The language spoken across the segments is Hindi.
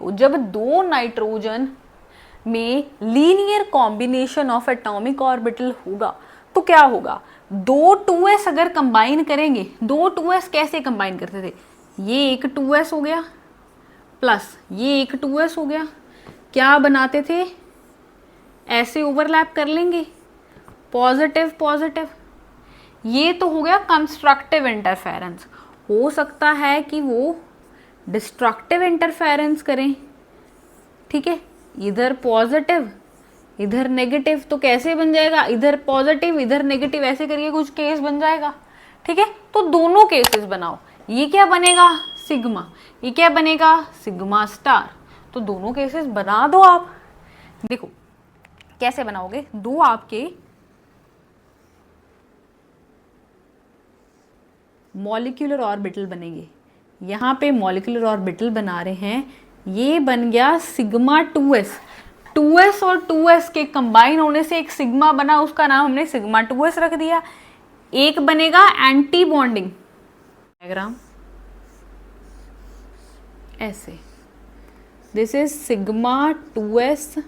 जब दो नाइट्रोजन में linear combination of atomic orbital होगा तो क्या होगा, दो 2s अगर कंबाइन करेंगे, दो 2s कैसे कंबाइन करते थे, ये एक 2s हो गया प्लस ये एक 2s हो गया, क्या बनाते थे, ऐसे ओवरलैप कर लेंगे, पॉजिटिव पॉजिटिव, ये तो हो गया कंस्ट्रक्टिव इंटरफेरेंस। हो सकता है कि वो डिस्ट्रक्टिव इंटरफेरेंस करें, ठीक है, इधर पॉजिटिव इधर नेगेटिव, तो कैसे बन जाएगा, इधर पॉजिटिव इधर नेगेटिव, ऐसे करके कुछ केस बन जाएगा, ठीक है। तो दोनों केसेस बनाओ, ये क्या बनेगा सिग्मा, ये क्या बनेगा सिग्मा स्टार, तो दोनों केसेस बना दो आप। देखो कैसे बनाओगे, दो आपके मॉलिक्यूलर ऑर्बिटल बनेंगे, यहाँ पे मॉलिक्यूलर ऑर्बिटल बना रहे हैं, ये बन गया सिग्मा 2s, 2s और 2s के कंबाइन होने से एक सिग्मा बना, उसका नाम हमने सिग्मा 2s रख दिया। एक बनेगा एंटी बॉन्डिंग डायग्राम ऐसे, this is sigma 2s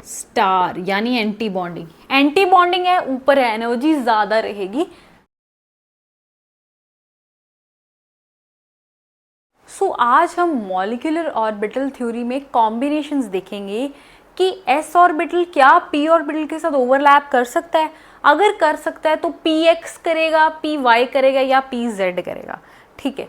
star यानी एंटी बॉन्डिंग, एंटी बॉन्डिंग है, ऊपर है, एनर्जी ज्यादा रहेगी। सो आज हम मॉलिक्यूलर ऑर्बिटल थ्योरी में कॉम्बिनेशंस देखेंगे कि s ऑर्बिटल क्या p ऑर्बिटल के साथ ओवरलैप कर सकता है, अगर कर सकता है तो px करेगा, py करेगा या pz करेगा, ठीक है।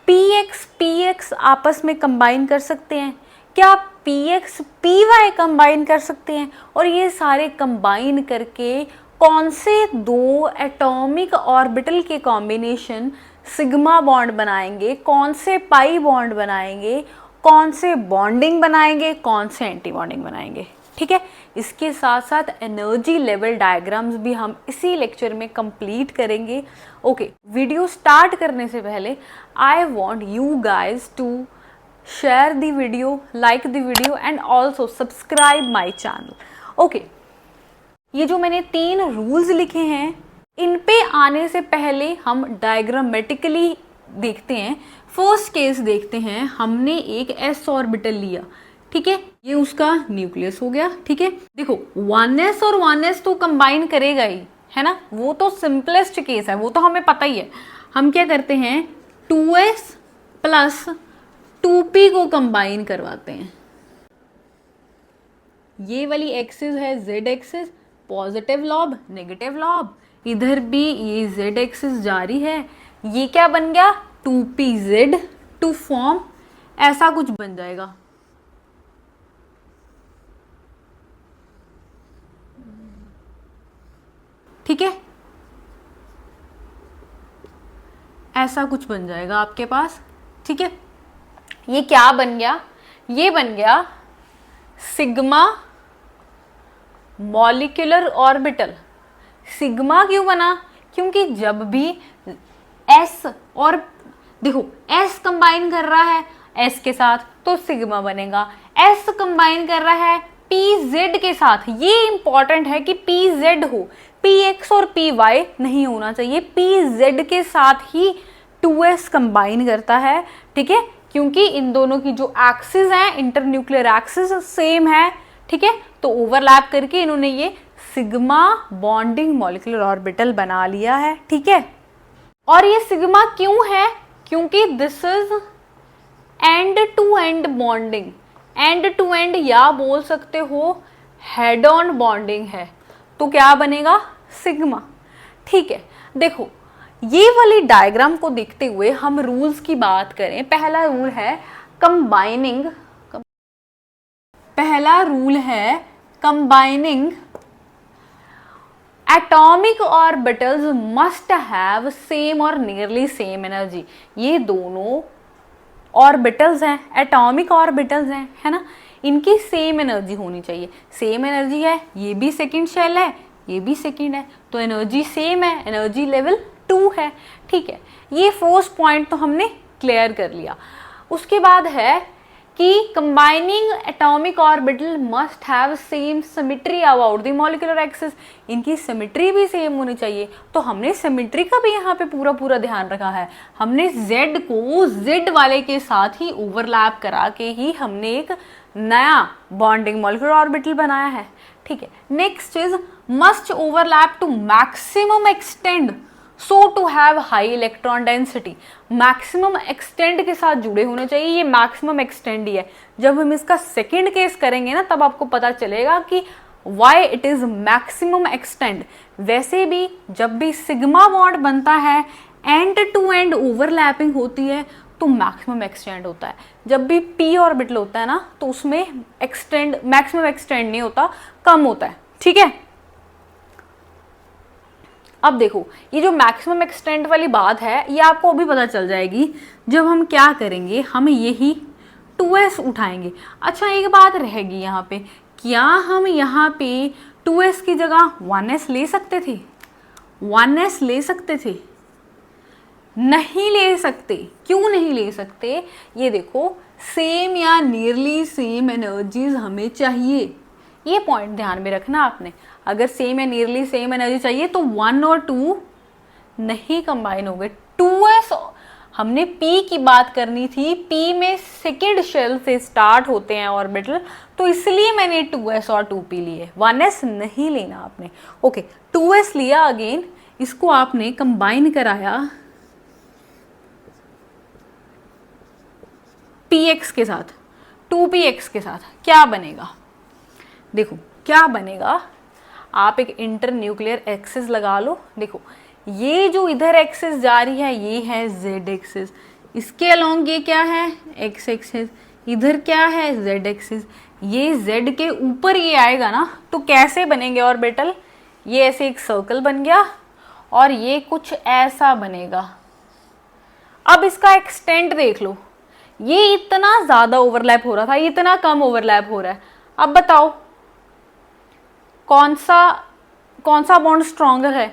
px आपस में कंबाइन कर सकते हैं, क्या px py कंबाइन कर सकते हैं, और ये सारे कंबाइन करके कौन से दो एटॉमिक ऑर्बिटल के कॉम्बिनेशन सिग्मा बॉन्ड बनाएंगे, कौन से पाई बॉन्ड बनाएंगे, कौन से बॉन्डिंग बनाएंगे, कौन से एंटी बॉन्डिंग बनाएंगे, ठीक है। इसके साथ साथ एनर्जी लेवल डायग्राम्स भी हम इसी लेक्चर में कंप्लीट करेंगे। ओके, वीडियो स्टार्ट करने से पहले I want you guys to share the video, like the video and also subscribe my channel. Okay, ये जो मैंने 3 रूल्स लिखे हैं, इन पे आने से पहले हम डायग्रामेटिकली देखते हैं। फर्स्ट केस देखते हैं, हमने एक s ऑर्बिटल लिया, ठीक है, ये उसका न्यूक्लियस हो गया, ठीक है। देखो 1s और 1s तो कंबाइन करेगा ही, है ना, वो तो सिंपलेस्ट केस है, वो तो हमें पता ही है। हम क्या करते हैं, 2s प्लस 2p को कंबाइन करवाते हैं, ये वाली एक्सिस है z axis, positive lobe negative lobe, इधर भी ये z एक्सिस जारी है, ये क्या बन गया 2pz टू फॉर्म ऐसा कुछ बन जाएगा, ठीक है, ऐसा कुछ बन जाएगा आपके पास, ठीक है। ये क्या बन गया, ये बन गया सिग्मा मॉलिक्यूलर ऑर्बिटल। सिग्मा क्यों बना, क्योंकि जब भी s और देखो s कंबाइन कर रहा है s के साथ तो सिग्मा बनेगा, s कंबाइन कर रहा है pz के साथ, ये इंपॉर्टेंट है कि pz हो, px और py नहीं होना चाहिए, pz के साथ ही 2s कंबाइन करता है, ठीक है, क्योंकि इन दोनों की जो एक्सिस है, इंटरन्यूक्लियर एक्सिस सेम है, ठीक है। तो ओवरलैप करके इन्होंने ये सिग्मा बॉन्डिंग मॉलिक्यूलर ऑर्बिटल बना लिया है, ठीक है। और ये सिग्मा क्यों है, क्योंकि this is end to end bonding, end to end या बोल सकते हो हेड ऑन बॉन्डिंग है, तो क्या बनेगा सिग्मा, ठीक है। देखो ये वाली डायग्राम को देखते हुए हम रूल्स की बात करें, पहला रूल है कंबाइनिंग, पहला रूल है combining atomic orbitals must have same और नियरली सेम एनर्जी। ये दोनों ऑर्बिटल्स हैं, एटॉमिक ऑर्बिटल्स हैं, है ना, इनकी सेम एनर्जी होनी चाहिए, सेम एनर्जी है, ये भी सेकंड शेल है, ये भी सेकंड है, तो एनर्जी सेम है, एनर्जी लेवल 2 है, ठीक है। ये फर्स्ट पॉइंट तो हमने क्लियर कर लिया। उसके बाद है कि combining atomic orbital must have same symmetry about the molecular axis, इनकी सिमेट्री भी सेम होनी चाहिए। तो हमने सिमेट्री का भी यहाँ पे पूरा पूरा ध्यान रखा है। हमने Z को Z वाले के साथ ही ओवरलैप करा के ही हमने एक नया बॉन्डिंग मॉलिक्यूलर ऑर्बिटल बनाया है। ठीक है, next is must overlap to maximum extend so to have high electron density. Maximum extend के साथ जुड़े होने चाहिए, ये मैक्सिमम एक्सटेंड ही है। जब हम इसका सेकेंड केस करेंगे ना, तब आपको पता चलेगा कि why it is maximum extend. वैसे भी जब भी सिग्मा बॉन्ड बनता है, एंड टू एंड ओवरलैपिंग होती है, तो मैक्सिमम एक्सटेंड होता है। जब भी p ऑर्बिटल होता है ना, तो उसमें एक्सटेंड, मैक्सिमम एक्सटेंड नहीं होता, कम होता है। ठीक है, अब देखो ये जो मैक्सिमम एक्सटेंट वाली बात है, ये आपको अभी पता चल जाएगी जब हम क्या करेंगे, हम यही 2s उठाएंगे। अच्छा, एक बात रहेगी यहाँ पे, क्या हम यहाँ पे 2s की जगह 1s ले सकते थे? 1s ले सकते थे? नहीं ले सकते। क्यों नहीं ले सकते? ये देखो, सेम या नियरली सेम एनर्जीज हमें चाहिए, ये पॉइंट ध्यान में रखना आपने। अगर सेम या नियरली सेम एनर्जी चाहिए तो 1 और 2 नहीं कंबाइन हो गए। 2s, हमने p की बात करनी थी, p में सेकेंड शेल से स्टार्ट होते हैं ऑर्बिटल, तो इसलिए मैंने 2s और 2p लिए, 1s नहीं लेना आपने। ओके, 2s लिया, अगेन इसको आपने कंबाइन कराया px के साथ, 2px के साथ, क्या बनेगा? देखो क्या बनेगा, आप एक इंटर न्यूक्लियर एक्सिस लगा लो। देखो ये जो इधर एक्सिस जा रही है, ये है z एक्सिस, इसके अलोंग ये क्या है, x एक्सिस, इधर क्या है, z एक्सिस। ये z के ऊपर ये आएगा ना, तो कैसे बनेंगे ऑर्बिटल? ये ऐसे एक सर्कल बन गया और ये कुछ ऐसा बनेगा। अब इसका एक्सटेंट देख लो, ये इतना ज्यादा ओवरलैप हो रहा था, इतना कम ओवरलैप हो रहा है। अब बताओ कौन सा बॉन्ड स्ट्रॉन्गर है?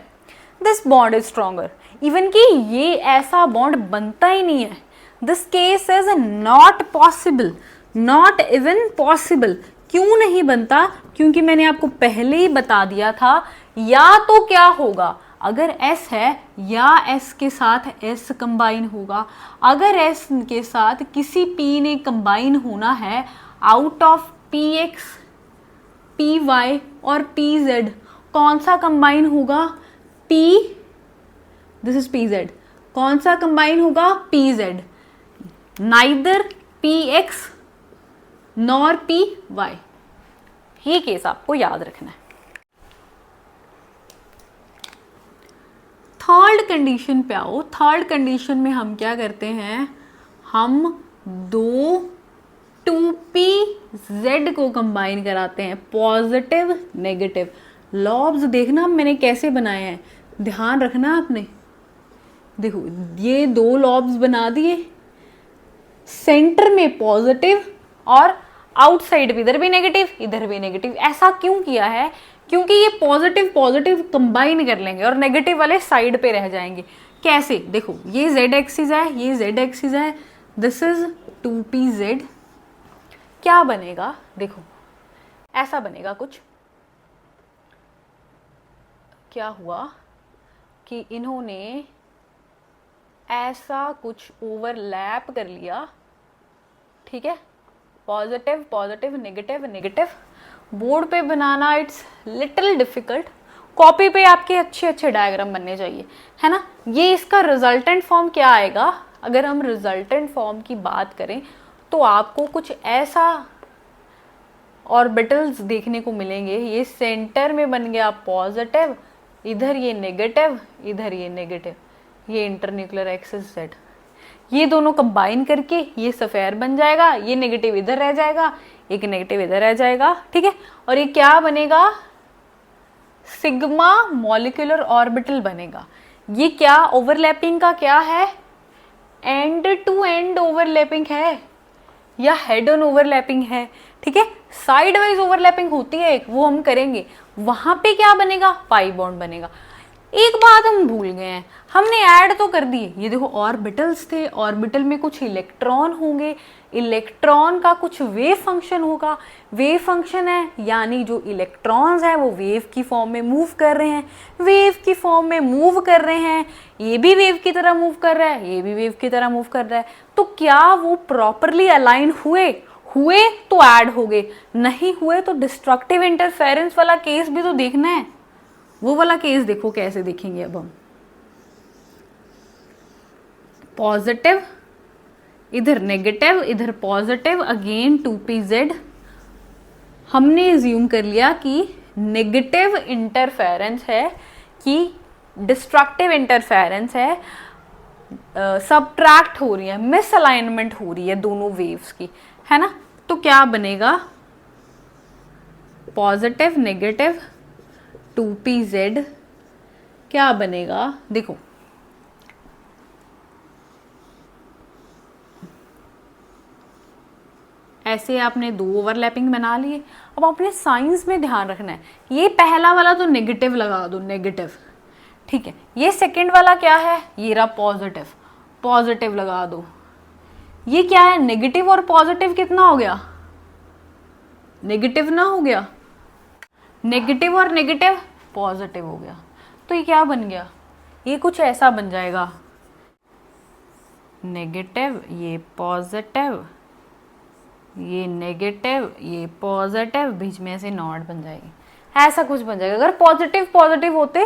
This bond is stronger. Even कि ये ऐसा बॉन्ड बनता ही नहीं है। This case is not possible, not even possible. क्यों नहीं बनता? क्योंकि मैंने आपको पहले ही बता दिया था, या तो क्या होगा, अगर S है या S के साथ S कंबाइन होगा। अगर S के साथ किसी P ने कंबाइन होना है, आउट ऑफ PX, PY और PZ, कौन सा कंबाइन होगा? P, दिस इज PZ, कौन सा कंबाइन होगा? PZ। Neither PX nor PY, ये केस आपको याद रखना है। थर्ड कंडीशन पे आओ। थर्ड कंडीशन में हम क्या करते हैं, हम दो 2pz को कंबाइन कराते हैं, पॉजिटिव नेगेटिव। लॉब्स देखना मैंने कैसे बनाए हैं, ध्यान रखना आपने। देखो ये दो लॉब्स बना दिए, सेंटर में पॉजिटिव और आउटसाइड भी, इधर भी नेगेटिव इधर भी नेगेटिव। ऐसा क्यों किया है? क्योंकि ये पॉजिटिव पॉजिटिव कंबाइन कर लेंगे और नेगेटिव वाले साइड पे रह जाएंगे। कैसे? देखो ये z एक्सिस है, ये z एक्सिस है, दिस इज 2pz। क्या बनेगा? देखो ऐसा बनेगा कुछ। क्या हुआ कि इन्होंने ऐसा कुछ ओवरलैप कर लिया, ठीक है, positive positive negative negative. Board पे बनाना इट्स लिटिल डिफिकल्ट, कॉपी पे आपके अच्छे अच्छे डायग्राम बनने चाहिए, है ना। ये इसका रिजल्टेंट फॉर्म क्या आएगा? अगर हम रिजल्टेंट फॉर्म की बात करें तो आपको कुछ ऐसा ऑर्बिटल्स देखने को मिलेंगे। ये सेंटर में बन गया पॉजिटिव, इधर ये नेगेटिव, इधर ये नेगेटिव, ये इंटरन्यूक्लियर एक्सिस Z। ये दोनों कंबाइन करके ये सफेयर बन जाएगा, ये नेगेटिव इधर रह जाएगा, एक नेगेटिव इधर रह जाएगा, ठीक है। और ये क्या बनेगा? सिग्मा मॉलिक्यूलर ऑर्बिटल बनेगा। ये क्या ओवरलैपिंग का क्या है? एंड टू एंड ओवरलैपिंग है या हेड ऑन ओवरलैपिंग है, ठीक है। साइड वाइज ओवरलैपिंग होती है एक, वो हम करेंगे। वहां पे क्या बनेगा? पाई बॉन्ड बनेगा। एक बात हम भूल गए हैं, हमने ऐड तो कर दिए। ये देखो ऑर्बिटल्स थे, ऑर्बिटल में कुछ इलेक्ट्रॉन होंगे, इलेक्ट्रॉन का कुछ वेव फंक्शन होगा, वेव फंक्शन है यानी जो इलेक्ट्रॉन्स हैं वो वेव की फॉर्म में मूव कर रहे हैं, वेव की फॉर्म में मूव कर रहे हैं, ये भी वेव की तरह मूव कर रहा है, ये भी वेव की तरह मूव कर रहा है। तो क्या वो प्रॉपरली अलाइन हुए? हुए तो ऐड हो गए, नहीं हुए तो डिस्ट्रक्टिव इंटरफेरेंस वाला केस भी तो देखना है। वो वाला केस देखो कैसे देखेंगे अब हम। पॉजिटिव, इधर नेगेटिव, इधर पॉजिटिव, अगेन 2pz। हमने एज्यूम कर लिया कि नेगेटिव इंटरफेरेंस है, कि डिस्ट्रक्टिव इंटरफेरेंस है, सबट्रैक्ट हो रही है, मिसअलाइनमेंट हो रही है दोनों वेव्स की, है ना। तो क्या बनेगा? पॉजिटिव नेगेटिव 2pz क्या बनेगा? देखो ऐसे आपने दो ओवरलैपिंग बना लिए। अब अपने साइंस में ध्यान रखना है, ये पहला वाला तो नेगेटिव लगा दो, नेगेटिव, ठीक है। ये सेकंड वाला क्या है? ये रहा पॉजिटिव, पॉजिटिव लगा दो। ये क्या है? नेगेटिव और पॉजिटिव कितना हो गया? नेगेटिव ना हो गया? नेगेटिव और नेगेटिव पॉजिटिव हो गया। तो ये क्या बन गया? ये कुछ ऐसा बन जाएगा, नेगेटिव ये पॉजिटिव, ये नेगेटिव ये पॉजिटिव, बीच में ऐसे नॉट बन जाएगी, ऐसा कुछ बन जाएगा। अगर पॉजिटिव पॉजिटिव होते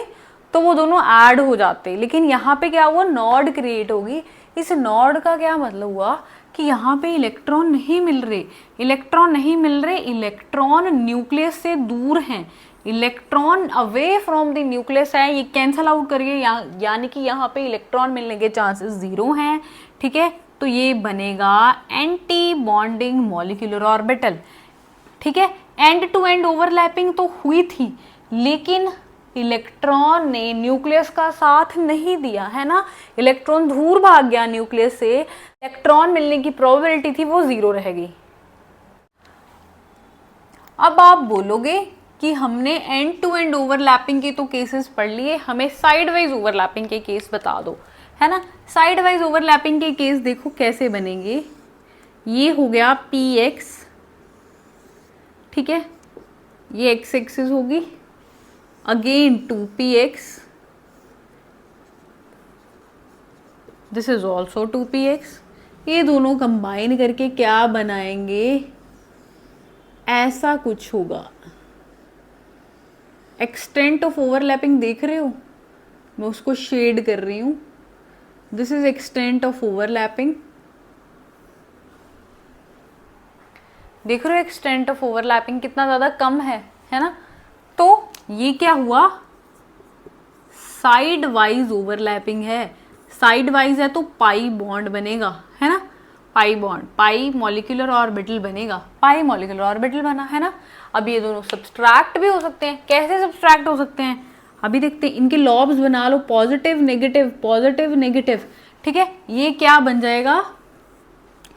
तो वो दोनों ऐड हो जाते, लेकिन यहाँ पे क्या हुआ? नॉड क्रिएट होगी। इस नॉड का क्या मतलब हुआ? कि यहाँ पे इलेक्ट्रॉन नहीं मिल रहे, इलेक्ट्रॉन नहीं मिल रहे, इलेक्ट्रॉन न्यूक्लियस से दूर हैं, electron away from the nucleus है। ये कैंसल आउट करिए, यानी कि यहाँ पे इलेक्ट्रॉन मिलने के चांसेस 0 हैं, ठीक है। तो ये बनेगा एंटी बॉन्डिंग मॉलिक्यूलर ऑर्बिटल, ठीक है। एंड टू एंड ओवरलैपिंग तो हुई थी, लेकिन इलेक्ट्रॉन ने न्यूक्लियस का साथ नहीं दिया, है ना। इलेक्ट्रॉन दूर भाग गया न्यूक्लियस से, इलेक्ट्रॉन मिलने की प्रोबेबिलिटी थी वो 0 रह गई। अब आप बोलोगे कि हमने एंड टू एंड ओवरलैपिंग के तो केसेस पढ़ लिए, हमें साइड वाइज ओवरलैपिंग के केस बता दो, है ना। साइड वाइज ओवरलैपिंग के केस देखो कैसे बनेंगे। ये हो गया px, ठीक है, ये x एक्सिस होगी, again 2px, this is also 2px। ये दोनों कंबाइन करके क्या बनाएंगे? ऐसा कुछ होगा। एक्सटेंट ऑफ ओवरलैपिंग देख रहे हो? मैं उसको शेड कर रही हूं। This is extent of overlapping, देख रहे हो एक्सटेंट ऑफ ओवरलैपिंग कितना ज्यादा कम है ना। तो ये क्या हुआ? साइड वाइज ओवरलैपिंग है, साइड वाइज है तो पाई बॉन्ड बनेगा, है ना। पाई बॉन्ड, पाई मॉलिक्यूलर ऑर्बिटल बनेगा, पाई मॉलिक्यूलर ऑर्बिटल बना, है ना। अब ये दोनों सब्सट्रैक्ट भी हो सकते हैं। कैसे सब्सट्रैक्ट हो सकते हैं अभी देखते हैं। इनके लॉब्स बना लो, पॉजिटिव नेगेटिव, पॉजिटिव नेगेटिव, ठीक है। ये क्या बन जाएगा?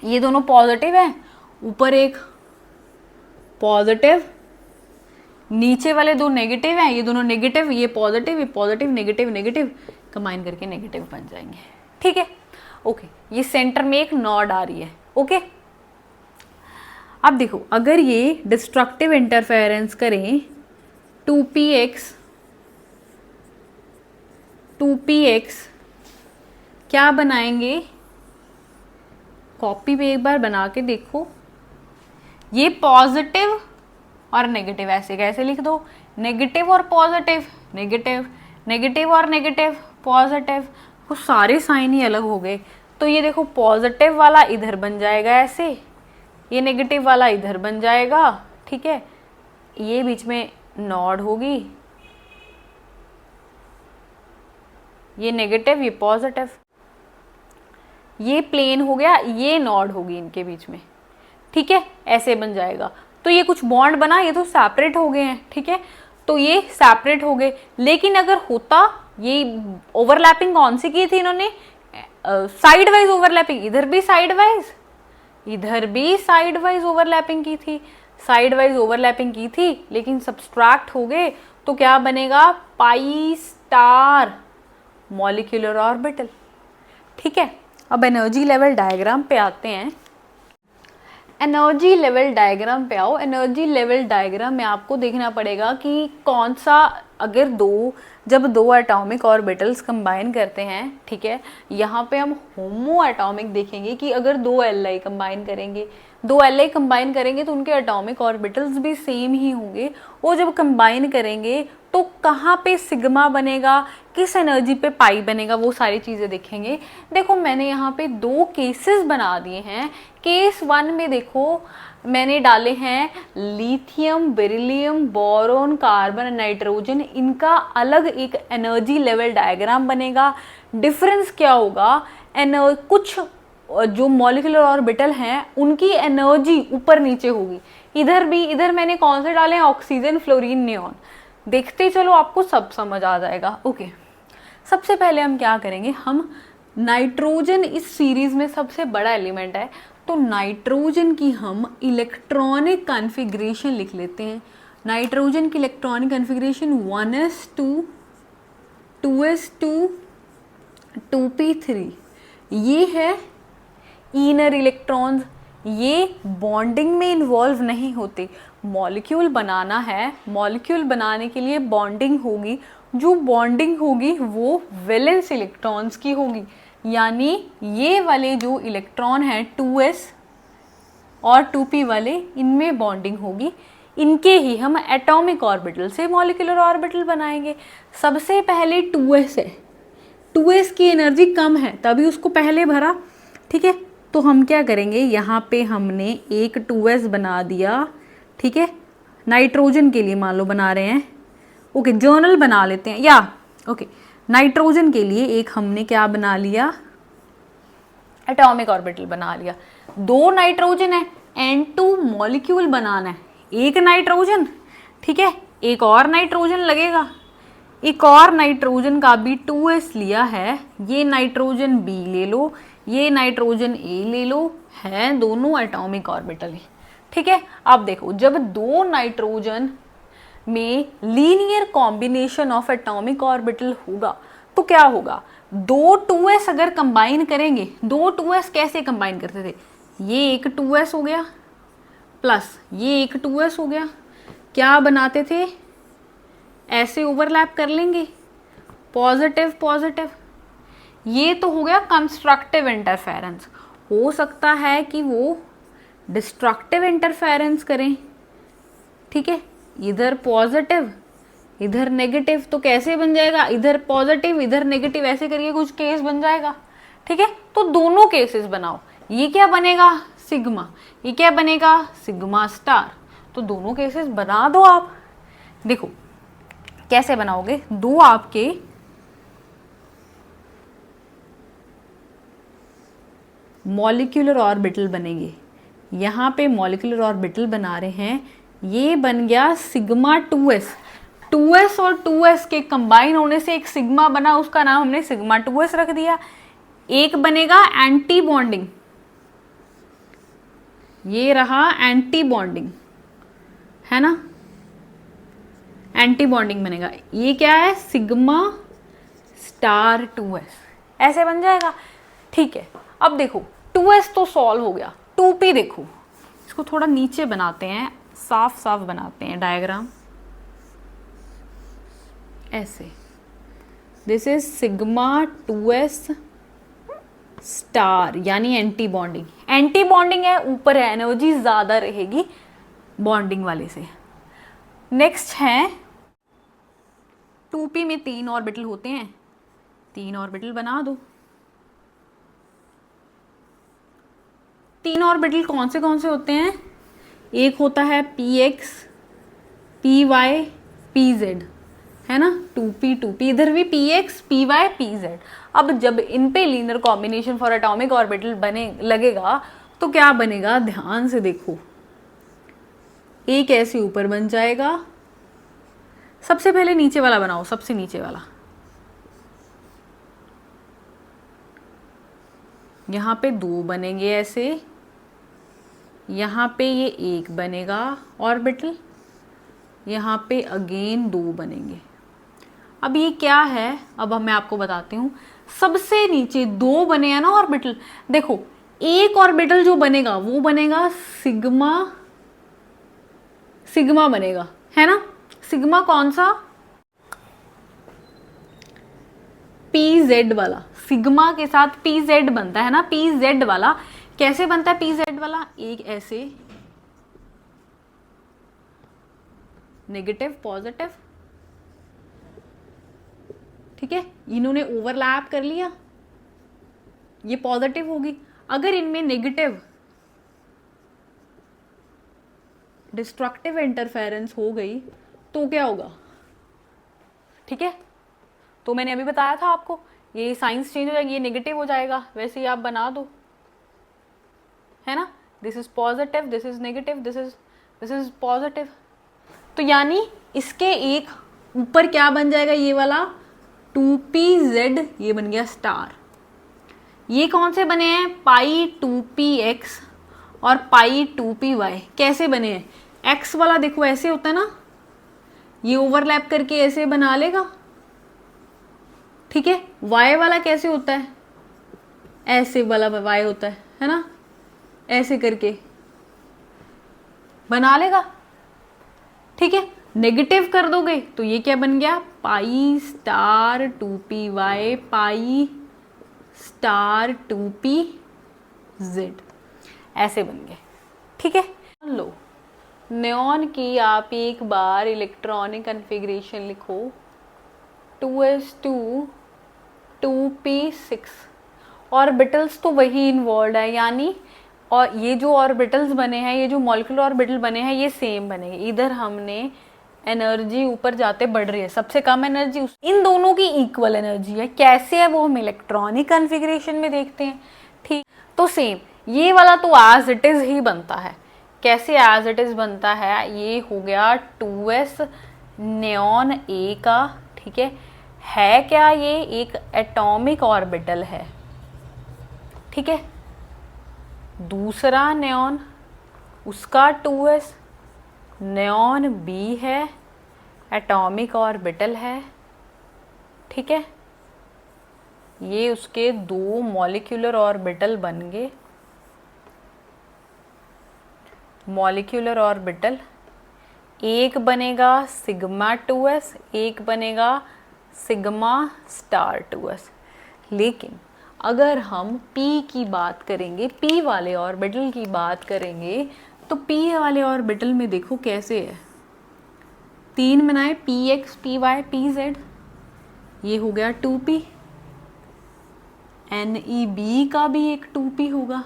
ये दोनों पॉजिटिव है, ऊपर एक पॉजिटिव, नीचे वाले दो नेगेटिव हैं, ये दोनों नेगेटिव, ये पॉजिटिव नेगेटिव नेगेटिव कंबाइन करके नेगेटिव बन जाएंगे, ठीक है। ओके, ये सेंटर में एक नॉड आ रही है, ओके। अब देखो, अगर ये डिस्ट्रक्टिव इंटरफेरेंस करें 2px क्या बनाएंगे? कॉपी पे एक बार बना के देखो। ये पॉजिटिव और नेगेटिव, ऐसे कैसे लिख दो? नेगेटिव और पॉजिटिव, नेगेटिव, नेगेटिव और नेगेटिव, पॉजिटिव, वो सारे साइन ही अलग हो गए। तो ये देखो पॉजिटिव वाला इधर बन जाएगा ऐसे, ये नेगेटिव वाला इधर बन जाएगा, ठीक है। ये बीच में नॉड होगी, ये नेगेटिव ये पॉजिटिव, ये प्लेन हो गया, ये नॉड होगी इनके बीच में, ठीक है। ऐसे बन जाएगा। तो ये कुछ बॉन्ड बना, ये तो सेपरेट हो गए हैं, ठीक है। तो ये सेपरेट हो गए, लेकिन अगर होता, ये ओवरलैपिंग कौन सी की थी इन्होंने? साइड वाइज ओवरलैपिंग, इधर भी साइड वाइज, इधर भी साइड वाइज ओवरलैपिंग की थी, साइड वाइज ओवरलैपिंग की थी, लेकिन सब्सट्रैक्ट हो गए। तो क्या बनेगा? Pi star molecular orbital. ठीक है, अब एनर्जी लेवल डायग्राम पे आते हैं। एनर्जी लेवल डायग्राम पे आओ। एनर्जी लेवल डायग्राम में आपको देखना पड़ेगा कि कौन सा, अगर जब दो एटॉमिक ऑर्बिटल्स कंबाइन करते हैं, ठीक है, यहाँ पे हम होमो एटॉमिक देखेंगे कि अगर दो एल कंबाइन करेंगे, तो उनके एटॉमिक ऑर्बिटल्स भी सेम ही होंगे। वो जब कंबाइन करेंगे तो कहाँ पे सिग्मा बनेगा, किस एनर्जी पे पाई बनेगा, वो सारी चीज़ें देखेंगे। देखो मैंने यहाँ पे दो केसेस बना दिए हैं। केस 1 में देखो मैंने डाले हैं lithium, beryllium, boron, carbon, nitrogen, इनका अलग एक एनर्जी लेवल डायग्राम बनेगा। डिफरेंस क्या होगा, कुछ जो मॉलिक्यूलर ऑर्बिटल हैं उनकी एनर्जी ऊपर नीचे होगी। इधर मैंने कौन से डाले हैं, ऑक्सीजन, फ्लोरीन, नियॉन। देखते चलो आपको सब समझ आ जाएगा। ओके, सबसे पहले हम क्या करेंगे, हम नाइट्रोजन इस सीरीज में सबसे बड़ा एलिमेंट है, तो नाइट्रोजन की हम इलेक्ट्रॉनिक कॉन्फ़िगरेशन लिख लेते हैं। नाइट्रोजन की electronic configuration 1s2, 2s2, 2p3। ये है इनर इलेक्ट्रॉन्स, ये बॉन्डिंग में इन्वॉल्व नहीं होते। मॉलिक्यूल बनाना है, मॉलिक्यूल बनाने के लिए बॉन्डिंग होगी, जो बॉन्डिंग होगी वो वैलेंस इलेक्ट्रॉन्स की होगी, यानी ये वाले जो इलेक्ट्रॉन हैं 2s और 2p वाले, इनमें बॉन्डिंग होगी। इनके ही हम एटॉमिक ऑर्बिटल से मॉलिक्यूलर ऑर्बिटल बनाएंगे। सबसे पहले 2s है, 2s की एनर्जी कम है तभी उसको पहले भरा। ठीक है, तो हम क्या करेंगे, यहाँ पे हमने एक 2s बना दिया। ठीक है, नाइट्रोजन के लिए मान लो बना रहे हैं, ओके, जर्नल बना लेते हैं, या ओके, नाइट्रोजन के लिए एक हमने क्या बना लिया, एटॉमिक ऑर्बिटल बना लिया। दो नाइट्रोजन है, N2 मॉलिक्यूल बनाना है, एक नाइट्रोजन, ठीक है, एक और नाइट्रोजन लगेगा, एक और नाइट्रोजन का भी 2s लिया है। ये नाइट्रोजन B ले लो, ये नाइट्रोजन A ले लो, है दोनों एटॉमिक ऑर्बिटल है। ठीक है, अब देखो जब दो नाइट्रोजन में linear combination of atomic orbital होगा तो क्या होगा, दो 2s अगर कंबाइन करेंगे, दो 2s कैसे कंबाइन करते थे, ये एक 2s हो गया प्लस ये एक 2s हो गया, क्या बनाते थे, ऐसे ओवरलैप कर लेंगे, पॉजिटिव पॉजिटिव। ये तो हो गया कंस्ट्रक्टिव इंटरफेरेंस। हो सकता है कि वो डिस्ट्रक्टिव इंटरफेरेंस करें। ठीक है, इधर पॉजिटिव इधर नेगेटिव, तो कैसे बन जाएगा, इधर पॉजिटिव इधर नेगेटिव, ऐसे करके कुछ केस बन जाएगा। ठीक है, तो दोनों केसेस बनाओ। ये क्या बनेगा, सिग्मा, ये क्या बनेगा, सिग्मा स्टार। तो दोनों केसेस बना दो आप। देखो कैसे बनाओगे, दो आपके मॉलिक्यूलर ऑर्बिटल बनेंगे। यहाँ पे मॉलिक्यूलर ऑर्बिटल बना रहे हैं, ये बन गया सिग्मा 2s। 2s और 2s के कंबाइन होने से एक सिग्मा बना, उसका नाम हमने सिग्मा 2s रख दिया। एक बनेगा एंटी बॉन्डिंग, ये रहा एंटी बॉन्डिंग, है ना, एंटी बॉन्डिंग बनेगा। ये क्या है, सिग्मा स्टार 2s, ऐसे बन जाएगा। ठीक है, अब देखो 2s तो सॉल्व हो गया, 2p देखो, इसको थोड़ा नीचे बनाते हैं, साफ साफ बनाते हैं डायग्राम, ऐसे। This is sigma 2s star, यानी एंटी बॉन्डिंग। एंटी बॉन्डिंग है, ऊपर है, एनर्जी ज्यादा रहेगी बॉन्डिंग वाले से। नेक्स्ट है 2p में 3 ऑर्बिटल होते हैं, 3 ऑर्बिटल बना दो। 3 ऑर्बिटल कौन से होते हैं, एक होता है px, py, pz, है ना, 2p 2p, इधर भी px, py, pz। अब जब इन पे linear combination for atomic orbital बने लगेगा तो क्या बनेगा, ध्यान से देखो, एक ऐसे ऊपर बन जाएगा। सबसे पहले नीचे वाला बनाओ, सबसे नीचे वाला, यहाँ पे 2 बनेंगे ऐसे, यहाँ पे ये एक बनेगा ऑर्बिटल, यहाँ पे अगेन 2 बनेंगे। अब ये क्या है, अब मैं आपको बताती हूँ। सबसे नीचे दो बने हैं ना ऑर्बिटल, देखो एक ऑर्बिटल जो बनेगा वो बनेगा सिग्मा, सिग्मा बनेगा, है ना। सिग्मा कौन सा, पी जेड वाला, सिग्मा के साथ पी जेड बनता है ना, पी जेड वाला। कैसे बनता है पी जेड वाला, एक ऐसे नेगेटिव पॉजिटिव, ठीक है, इन्होंने ओवरलैप कर लिया, ये पॉजिटिव होगी। अगर इनमें नेगेटिव डिस्ट्रक्टिव इंटरफेरेंस हो गई तो क्या होगा, ठीक है। तो मैंने अभी बताया था आपको, ये साइंस चेंज हो जाएगी, ये नेगेटिव हो जाएगा, वैसे ही आप बना दो, है ना। This is positive, this is negative, this is positive. तो यानी इसके एक ऊपर क्या बन जाएगा, ये वाला 2pz, ये बन गया स्टार। ये कौन से बने हैं, पाई 2px और पाई 2py। कैसे बने हैं, x वाला देखो ऐसे होता है ना, ये ओवरलैप करके ऐसे बना लेगा, ठीक है। y वाला कैसे होता है, ऐसे वाला y होता है ना, ऐसे करके बना लेगा, ठीक है। नेगेटिव कर दोगे तो ये क्या बन गया, pi star 2py pi star 2pz, ऐसे बन गए, ठीक है। लो नियॉन की आप एक बार इलेक्ट्रॉनिक कन्फिग्रेशन लिखो, 2s2 2p6, ऑर्बिटल्स तो वही इन्वॉल्व है, यानी और ये जो ऑर्बिटल्स बने हैं, ये जो मॉलिक्यूलर ऑर्बिटल बने हैं, ये सेम बनेंगे। इधर हमने एनर्जी ऊपर जाते बढ़ रही है, सबसे कम एनर्जी इन दोनों की इक्वल एनर्जी है। कैसे है वो हम इलेक्ट्रॉनिक कन्फिग्रेशन में देखते हैं, ठीक। तो सेम ये वाला तो एज इट इज ही बनता है। कैसे एज इट इज बनता है, ये हो गया 2s नियॉन ए का, ठीक है क्या, ये एक एटॉमिक ऑर्बिटल है, ठीक है। दूसरा नियॉन, उसका 2s, नियॉन बी है, एटॉमिक ऑर्बिटल है, ठीक है। ये उसके दो मॉलिक्यूलर ऑर्बिटल बन गए, मॉलिक्यूलर ऑर्बिटल, एक बनेगा सिग्मा 2s, एक बनेगा सिग्मा स्टार 2s। लेकिन अगर हम p की बात करेंगे, p वाले ऑर्बिटल की बात करेंगे, तो p वाले ऑर्बिटल में देखो कैसे है, तीन बनाए, px py pz, ये हो गया 2p। NeB का भी एक 2p होगा,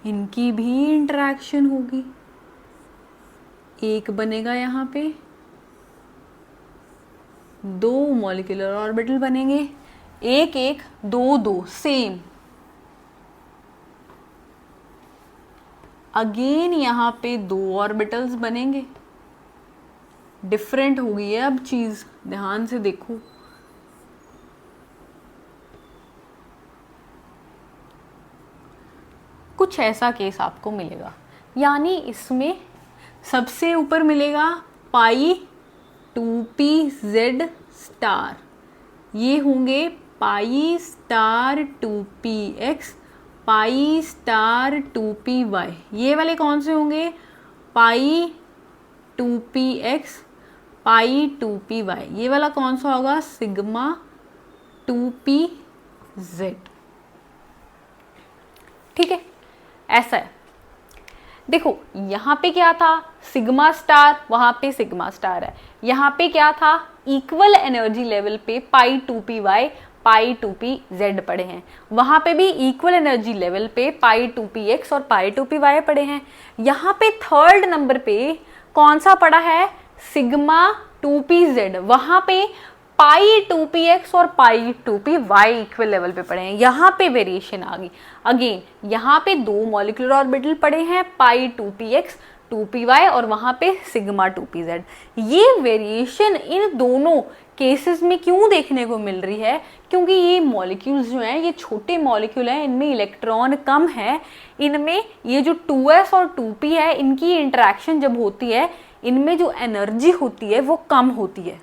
इनकी भी इंटरेक्शन होगी, एक बनेगा यहाँ पे, दो मॉलिक्यूलर ऑर्बिटल बनेंगे, एक एक दो दो सेम। अगेन यहाँ पे दो ऑर्बिटल्स बनेंगे, डिफरेंट हो गई है अब चीज, ध्यान से देखो। कुछ ऐसा केस आपको मिलेगा, यानी इसमें सबसे ऊपर मिलेगा पाई 2pz स्टार, ये होंगे pi star 2px pi star 2py। ये वाले कौन से होंगे, पाई 2px पाई 2py। ये वाला कौन सा होगा, सिग्मा 2pz, ठीक है। ऐसा है, देखो यहाँ पे क्या था, सिग्मा स्टार, वहां पे सिग्मा स्टार है, यहाँ पे क्या था, इक्वल एनर्जी लेवल पे पाई 2py पाई 2pz पड़े हैं, वहां पे भी इक्वल एनर्जी लेवल पे पाई 2px और पाई 2py पड़े हैं। यहाँ पे थर्ड नंबर पे कौन सा पड़ा है, सिग्मा 2pz, वहां पे पाई 2px और पाई 2py इक्वल लेवल पे पड़े हैं। यहाँ पे वेरिएशन आ गई, अगेन यहाँ पे दो मॉलिक्यूलर ऑर्बिटल पड़े हैं, पाई 2px 2py और वहां पे सिग्मा 2pz। ये वेरिएशन इन दोनों केसेस में क्यों देखने को मिल रही है, क्योंकि ये मॉलिक्यूल्स जो हैं, ये छोटे मॉलिक्यूल हैं, इनमें इलेक्ट्रॉन कम है, इनमें ये जो 2s और 2p है, इनकी इंटरेक्शन जब होती है, इनमें जो एनर्जी होती है वो कम होती है।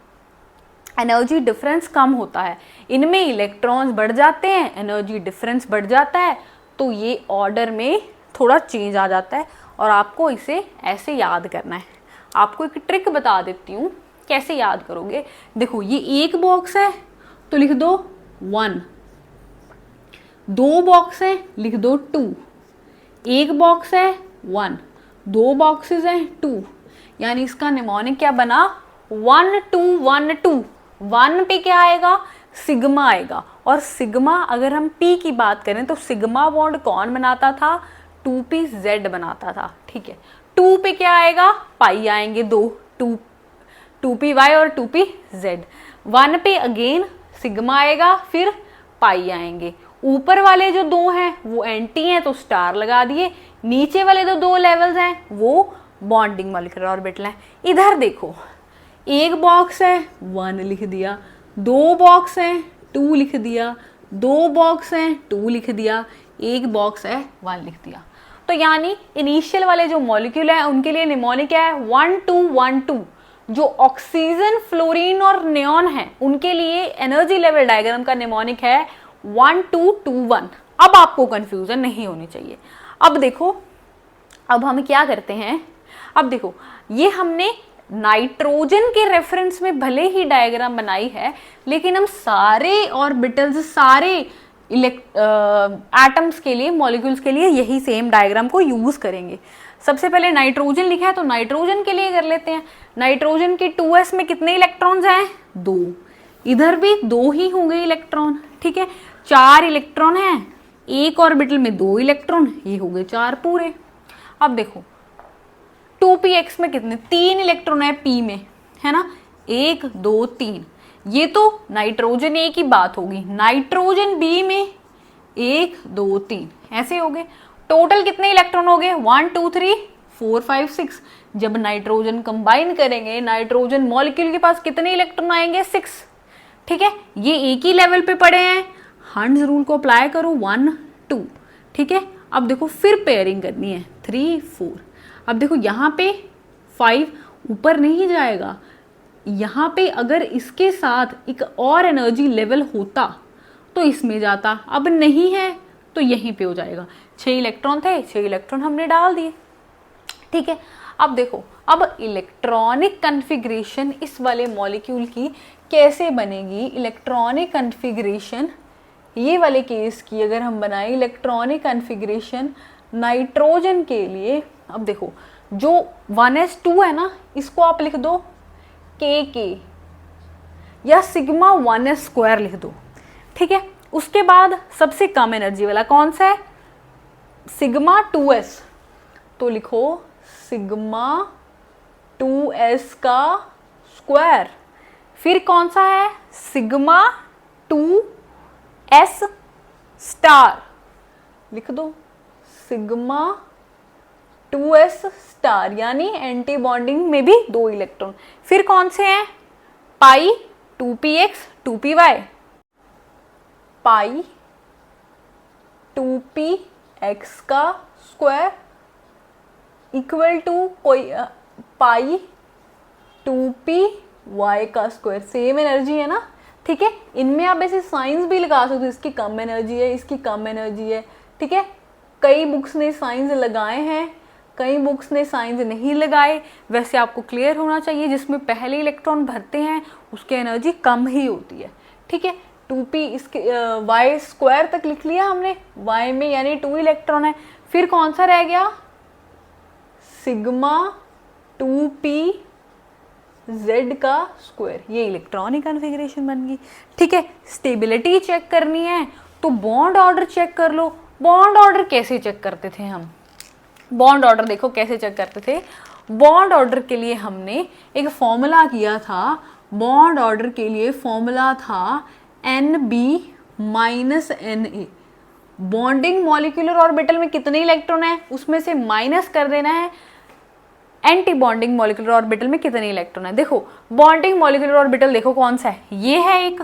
एनर्जी डिफरेंस कम होता है, इनमें इलेक्ट्रॉन्स बढ़ जाते हैं, एनर्जी डिफरेंस बढ़ जाता है, तो ये ऑर्डर में थोड़ा चेंज आ जाता है और आपको इसे ऐसे याद करना है। आपको एक ट्रिक बता देती हूँ कैसे याद करोगे। देखो ये एक बॉक्स है तो लिख दो 1, 2 बॉक्स है लिख दो 2, एक बॉक्स है 1, 2 बॉक्सेस हैं 2, यानी इसका निमोनिक क्या बना 1 2 1 2। 1 पे क्या आएगा सिग्मा आएगा, और सिग्मा अगर हम पी की बात करें तो सिग्मा बॉन्ड कौन बनाता था 2pz बनाता था, ठीक है। 2 पे क्या आएगा पाई आएंगे 2 2py और 2pz। 1 पे अगेन सिग्मा आएगा फिर पाई आएंगे। ऊपर वाले जो 2 हैं वो एंटी हैं तो स्टार लगा दिए, नीचे वाले जो 2 लेवल्स हैं वो बॉन्डिंग मॉलिक्यूलर ऑर्बिटल हैं। इधर देखो एक बॉक्स है 1 लिख दिया, 2 बॉक्स हैं 2 लिख दिया, 2 बॉक्स हैं 2 लिख दिया, एक बॉक्स है 1 लिख दिया। तो यानी इनिशियल वाले जो मॉलिक्यूल हैं उनके लिए निमोनिक क्या है 1 2 1 2। जो ऑक्सीजन फ्लोरीन और नियॉन है उनके लिए एनर्जी लेवल डायग्राम का निमोनिक है 1 2 2 1। अब आपको कंफ्यूजन नहीं होनी चाहिए। अब देखो अब हम क्या करते हैं, अब देखो ये हमने नाइट्रोजन के रेफरेंस में भले ही डायग्राम बनाई है, लेकिन हम सारे ऑर्बिटल्स सारे एटम्स के लिए मॉलिक्यूल्स के लिए यही सेम डायग्राम को यूज करेंगे। सबसे पहले नाइट्रोजन लिखा है तो नाइट्रोजन के लिए कर लेते हैं। नाइट्रोजन के 2s में कितने इलेक्ट्रॉन्स हैं 2, इधर भी 2 ही होंगे इलेक्ट्रॉन, ठीक है। 4 इलेक्ट्रॉन हैं, एक ऑर्बिटल में 2 इलेक्ट्रॉन, ये हो गए 4 पूरे। अब देखो 2px में कितने 3 इलेक्ट्रॉन है p में, है ना 1 2 3। ये तो नाइट्रोजन ए की बात होगी, नाइट्रोजन बी में 1 2 3 ऐसे हो गए। टोटल कितने इलेक्ट्रॉन हो गए 1 2 3 4 5 6। जब नाइट्रोजन कंबाइन करेंगे नाइट्रोजन मॉलिक्यूल के पास कितने इलेक्ट्रॉन आएंगे 6, ठीक है। ये एक ही लेवल पे पड़े हैं, हंड्स रूल को अप्लाई करो 1 2, ठीक है। अब देखो फिर पेयरिंग करनी है 3 4। अब देखो यहाँ पे 5 ऊपर नहीं जाएगा, यहाँ पे अगर इसके साथ एक और एनर्जी लेवल होता तो इसमें जाता, अब नहीं है तो यहीं पे हो जाएगा। 6 इलेक्ट्रॉन थे, 6 इलेक्ट्रॉन हमने डाल दिए, ठीक है। अब देखो अब इलेक्ट्रॉनिक कन्फिग्रेशन इस वाले मॉलिक्यूल की कैसे बनेगी। इलेक्ट्रॉनिक कन्फिग्रेशन ये वाले केस की अगर हम बनाएं इलेक्ट्रॉनिक कन्फिग्रेशन नाइट्रोजन के लिए, अब देखो जो 1s2 है ना इसको आप लिख दो k या सिग्मा 1s² लिख दो, ठीक है। उसके बाद सबसे कम एनर्जी वाला कौन सा है सिग्मा 2s, तो लिखो सिग्मा 2s का स्क्वायर। फिर कौन सा है सिग्मा 2s स्टार, लिख दो सिग्मा 2s स्टार, यानी एंटी बॉन्डिंग में भी 2 इलेक्ट्रॉन। फिर कौन से हैं पाई 2px 2py, पाई 2px का स्क्वायर इक्वल टू कोई पाई 2py का स्क्वायर, सेम एनर्जी है ना, ठीक है। इनमें आप ऐसे साइंस भी लगा सकते हो, इसकी कम एनर्जी है इसकी कम एनर्जी है, ठीक है। कई बुक्स ने साइंस लगाए हैं, कई बुक्स ने साइंस नहीं लगाए। वैसे आपको क्लियर होना चाहिए जिसमें पहले इलेक्ट्रॉन भरते हैं उसकी एनर्जी कम ही होती है, ठीक है। 2p इसके y स्क्वायर तक लिख लिया हमने, y में यानी 2 इलेक्ट्रॉन है। फिर कौन सा रह गया सिग्मा 2p z का स्क्वायर, ये इलेक्ट्रॉनिक कन्फिग्रेशन बन गई, ठीक है। स्टेबिलिटी चेक करनी है तो बॉन्ड ऑर्डर चेक कर लो। बॉन्ड ऑर्डर कैसे चेक करते थे हम, बॉन्ड ऑर्डर देखो कैसे चेक करते थे। बॉन्ड ऑर्डर के लिए हमने एक फॉर्मूला किया था, बॉन्ड ऑर्डर के लिए फॉर्मूला था NB minus NA। Bonding molecular orbital में कितने इलेक्ट्रॉन है उसमें से माइनस कर देना है एंटी बॉन्डिंग मॉलिक्यूलर ऑर्बिटल में कितने इलेक्ट्रॉन है। देखो बॉन्डिंग मॉलिक्यूलर ऑर्बिटल देखो कौन सा है, ये है एक,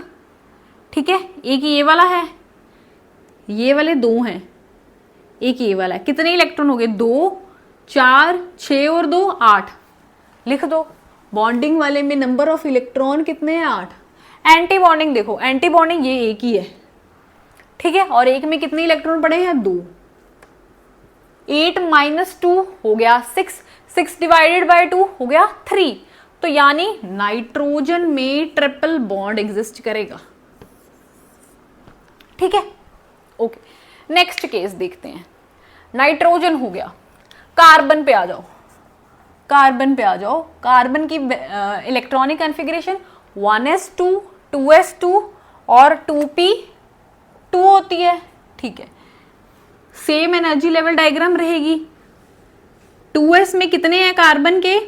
ठीक है। एक ये वाला है, ये वाले 2 हैं, एक ये वाला है। कितने इलेक्ट्रॉन हो गए 2 4 6 और 2 8, लिख दो। बॉन्डिंग वाले में नंबर ऑफ इलेक्ट्रॉन कितने हैं 8। एंटी बॉन्डिंग देखो, एंटी बॉन्डिंग ये एक ही है, ठीक है, और एक में कितने इलेक्ट्रॉन पड़े हैं, 2। 8 - 2 हो गया 6, 6 डिवाइडेड बाय 2 हो गया 3। तो यानी नाइट्रोजन में ट्रिपल बॉन्ड एग्जिस्ट करेगा, ठीक है। ओके, नेक्स्ट केस देखते हैं। नाइट्रोजन हो गया, कार्बन पे आ जाओ, कार्बन पे आ जाओ। कार्बन की इलेक्ट्रॉनिक कॉन्फ़िगरेशन 1s2 2s2 और 2p2 होती है, ठीक है। सेम एनर्जी लेवल डायग्राम रहेगी। 2s में कितने हैं कार्बन के,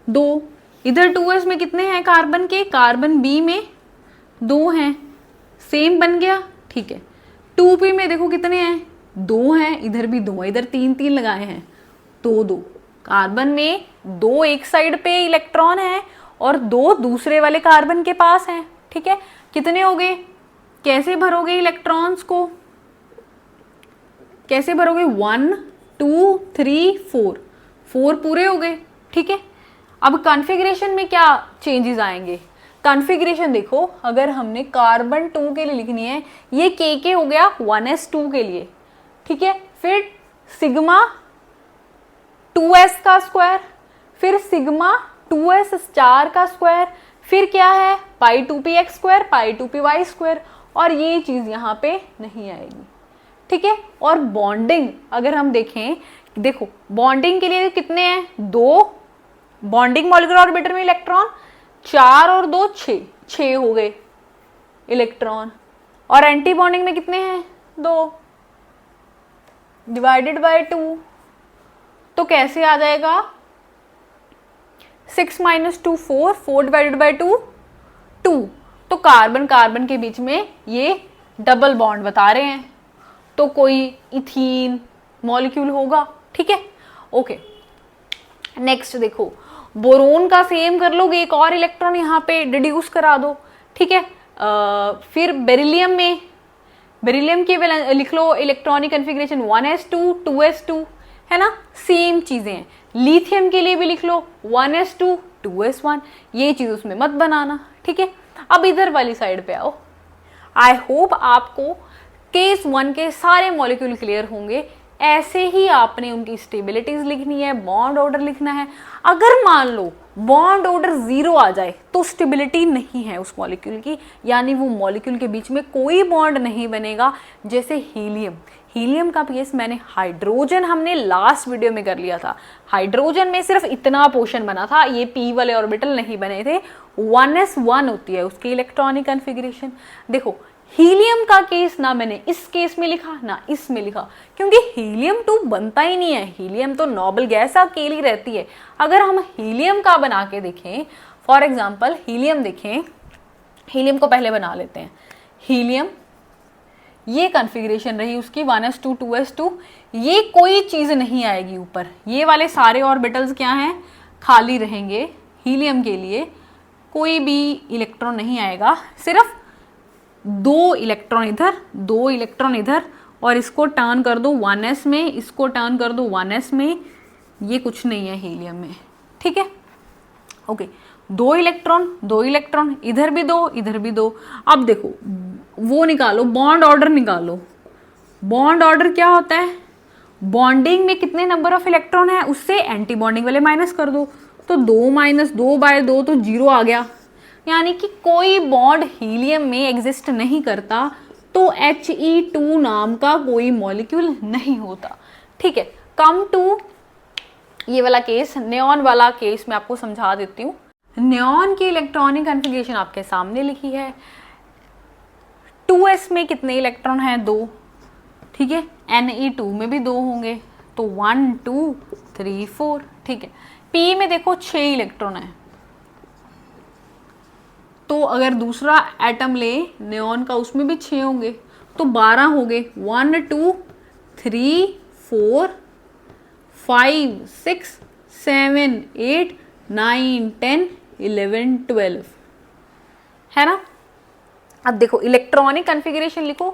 2। इधर 2s में कितने हैं कार्बन के, कार्बन बी में 2 हैं, सेम बन गया, ठीक है। 2p में देखो कितने हैं, 2 हैं, इधर भी 2 है, इधर 3 3 लगाए हैं, 2 2। कार्बन में 2 एक साइड पे इलेक्ट्रॉन है और 2 दूसरे वाले कार्बन के पास हैं, ठीक है। कितने हो गए, कैसे भरोगे इलेक्ट्रॉन्स को, कैसे भरोगे, 1 2 3 4, 4 पूरे हो गए, ठीक है। अब कॉन्फ़िगरेशन में क्या चेंजेस आएंगे, कॉन्फ़िगरेशन देखो, अगर हमने कार्बन 2 के लिए लिखनी है, ये के हो गया 1s2 के लिए, ठीक है। फिर सिग्मा 2s का स्क्वायर, फिर सिग्मा 2s स्टार का स्क्वायर, फिर क्या है पाई 2px स्क्वायर, पाई 2py स्क्वायर, और ये चीज यहाँ पे नहीं आएगी, ठीक है। और बॉन्डिंग अगर हम देखें, देखो बॉन्डिंग के लिए कितने हैं, 2 बॉन्डिंग मॉलिक्यूलर ऑर्बिटर में इलेक्ट्रॉन, 4 और 2 6 हो गए इलेक्ट्रॉन, और एंटी बॉन्डिंग में कितने हैं, 2 डिवाइडेड बाय 2, तो कैसे आ जाएगा, 6 - 2 4, 4 डिवाइडेड बाय 2 2। तो कार्बन कार्बन के बीच में ये डबल बॉन्ड बता रहे हैं, तो कोई इथीन मॉलिक्यूल होगा, ठीक है। ओके, नेक्स्ट देखो, बोरोन का सेम कर लोगे, एक और इलेक्ट्रॉन यहाँ पे डिड्यूस करा दो, ठीक है। फिर बेरिलियम में, बेरिलियम की लिख लो इलेक्ट्रॉनिक कॉन्फ़िगरेशन 1s2 2s2, है ना, सेम चीजें हैं। लिथियम के लिए भी लिख लो 1s2 2s1, ये चीज उसमें मत बनाना, ठीक है। अब इधर वाली साइड पे आओ। आई होप आपको केस 1 के सारे मॉलिक्यूल क्लियर होंगे। ऐसे ही आपने उनकी स्टेबिलिटीज लिखनी है, बॉन्ड ऑर्डर लिखना है। अगर मान लो बॉन्ड ऑर्डर 0 आ जाए तो स्टेबिलिटी नहीं है उस मॉलिक्यूल की, यानी वो मॉलिक्यूल के बीच में कोई बॉन्ड नहीं बनेगा। जैसे हीलियम, हीलियम का केस मैंने, हाइड्रोजन हमने लास्ट वीडियो में कर लिया था, हाइड्रोजन में सिर्फ इतना पोर्शन बना था, ये p वाले ऑर्बिटल नहीं बने थे। 1s1 होती है उसकी इलेक्ट्रॉनिक कॉन्फ़िगरेशन। देखो हीलियम का केस ना मैंने इस केस में लिखा ना इसमें लिखा, क्योंकि हीलियम 2 बनता ही नहीं है, हीलियम तो नोबल गैस अकेली रहती है। अगर हम हीलियम का बना के देखें, फॉर एग्जांपल हीलियम देखें, हीलियम को पहले बना लेते हैं। हीलियम ये कॉन्फ़िगरेशन रही उसकी 1s2 2s2, ये कोई चीज़ नहीं आएगी ऊपर, ये वाले सारे ऑर्बिटल्स क्या हैं, खाली रहेंगे। हीलियम के लिए कोई भी इलेक्ट्रॉन नहीं आएगा, सिर्फ 2 इलेक्ट्रॉन इधर 2 इलेक्ट्रॉन इधर, और इसको टर्न कर दो 1s में, इसको टर्न कर दो 1s में, ये कुछ नहीं है हीलियम में, ठीक है। ओके, 2 इलेक्ट्रॉन, इधर भी 2 इधर भी 2। अब देखो वो निकालो, बॉन्ड ऑर्डर निकालो। बॉन्ड ऑर्डर क्या होता है, बॉन्डिंग में कितने नंबर ऑफ इलेक्ट्रॉन है उससे एंटी बॉन्डिंग वाले माइनस कर दो, तो 2 - 2 बाय 2 तो 0 आ गया, यानी कि कोई बॉन्ड हीलियम में एग्जिस्ट नहीं करता, तो He2 नाम का कोई मॉलिक्यूल नहीं होता, ठीक है। कम टू ये वाला केस, नियॉन वाला केस मैं आपको समझा देती हूँ। नियॉन की इलेक्ट्रॉनिक कॉन्फ़िगरेशन आपके सामने लिखी है। 2s में कितने इलेक्ट्रॉन हैं, 2, ठीक है। Ne2 में भी 2 होंगे, तो 1 2 3 4, ठीक है। p में देखो 6 इलेक्ट्रॉन है, तो अगर दूसरा एटम ले नियॉन का, उसमें भी 6 होंगे, तो 12 हो गए। 1 2 3 4 5 6 7 8 9 10 11 12, है ना। अब देखो इलेक्ट्रॉनिक कॉन्फ़िगरेशन लिखो,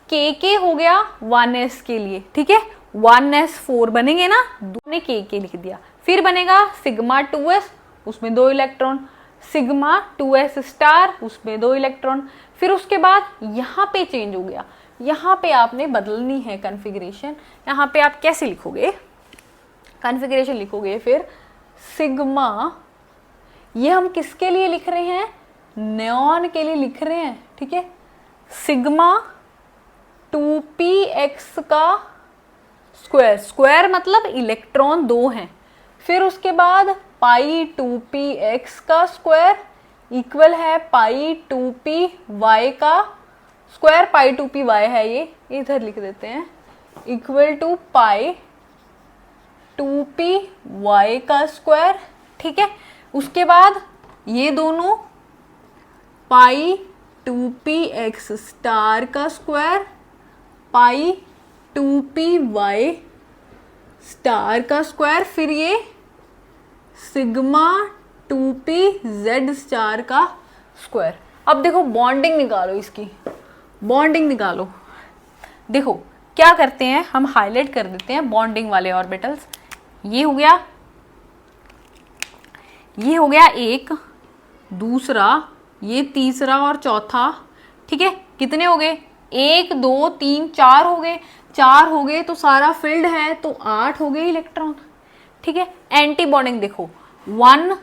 के हो गया 1s के लिए, ठीक है। 1s4 बनेंगे ना, ने के लिख दिया। फिर बनेगा सिग्मा 2s, उसमें 2 इलेक्ट्रॉन, सिग्मा 2s स्टार, उसमें 2 इलेक्ट्रॉन। फिर उसके बाद यहाँ पे चेंज हो गया, यहाँ पे आपने बदलनी है कन्फिग्रेशन। यहाँ पे आप कैसे लिखोगे कन्फिग्रेशन, लिखोगे फिर सिग्मा, ये हम किसके लिए लिख रहे हैं, नियॉन के लिए लिख रहे हैं, ठीक है। सिग्मा 2px का स्क्वायर, स्क्वायर मतलब इलेक्ट्रॉन 2 हैं। फिर उसके बाद पाई 2px का स्क्वायर इक्वल है पाई 2py का स्क्वायर, पाई 2py है, ये इधर लिख देते हैं, इक्वल टू पाई 2py का स्क्वायर, ठीक है। उसके बाद ये दोनों पाई 2px स्टार का स्क्वायर, पाई 2py स्टार का स्क्वायर, फिर ये सिग्मा 2pz स्टार का स्क्वायर। अब देखो बॉन्डिंग निकालो, इसकी बॉन्डिंग निकालो। देखो क्या करते हैं, हम हाईलाइट कर देते हैं बॉन्डिंग वाले ऑर्बिटल्स। ये हो गया, ये हो गया एक, दूसरा, ये तीसरा और चौथा, ठीक है। कितने हो गए, 1 2 3 4 हो गए, 4 हो गए तो सारा फिल्ड है, तो 8 हो गए इलेक्ट्रॉन, ठीक है। एंटी बॉन्डिंग देखो 1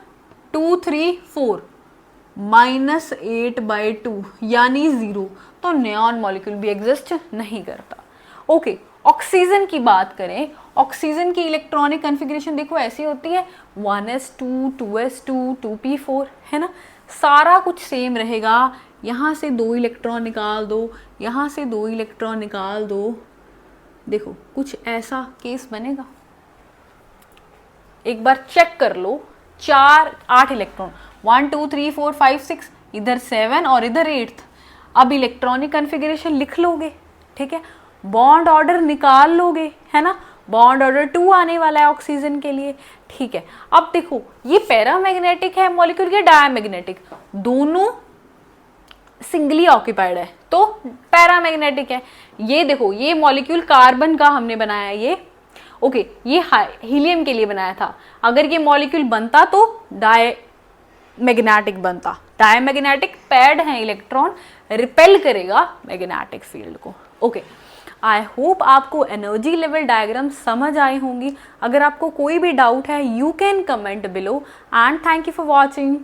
2 3 4 -8/2 यानी 0, तो नियॉन मॉलिक्यूल भी एग्जिस्ट नहीं करता। ओके, ऑक्सीजन की बात करें, ऑक्सीजन की इलेक्ट्रॉनिक कन्फिग्रेशन देखो ऐसी होती है 1s2 2s2 2p4, है ना, सारा कुछ सेम रहेगा। यहाँ से 2 इलेक्ट्रॉन निकाल दो, यहाँ से 2 इलेक्ट्रॉन निकाल दो, देखो कुछ ऐसा केस बनेगा। एक बार चेक कर लो, 8 इलेक्ट्रॉन, 1 2 3 4 5 6, इधर 7 और इधर 8। अब इलेक्ट्रॉनिक कन्फिग्रेशन लिख लोगे, ठीक है, बॉन्ड ऑर्डर निकाल लोगे, है ना, बॉन्ड ऑर्डर 2 आने वाला है ऑक्सीजन के लिए, ठीक है। अब देखो ये पैरामैग्नेटिक है मॉलिक्यूल के डायमैग्नेटिक, दोनों सिंगली ऑक्यूपाइड है तो पैरामैग्नेटिक है। ये देखो ये मॉलिक्यूल कार्बन का हमने बनाया, ये ओके, ये हीलियम के लिए बनाया था। अगर ये मॉलिक्यूल बनता तो डायमैग्नेटिक बनता, डायमैग्नेटिक पैड है, इलेक्ट्रॉन रिपेल करेगा मैग्नेटिक फील्ड को। ओके, आई होप आपको एनर्जी लेवल डायग्राम समझ आई होंगी। अगर आपको कोई भी डाउट है you can comment below and thank you for watching.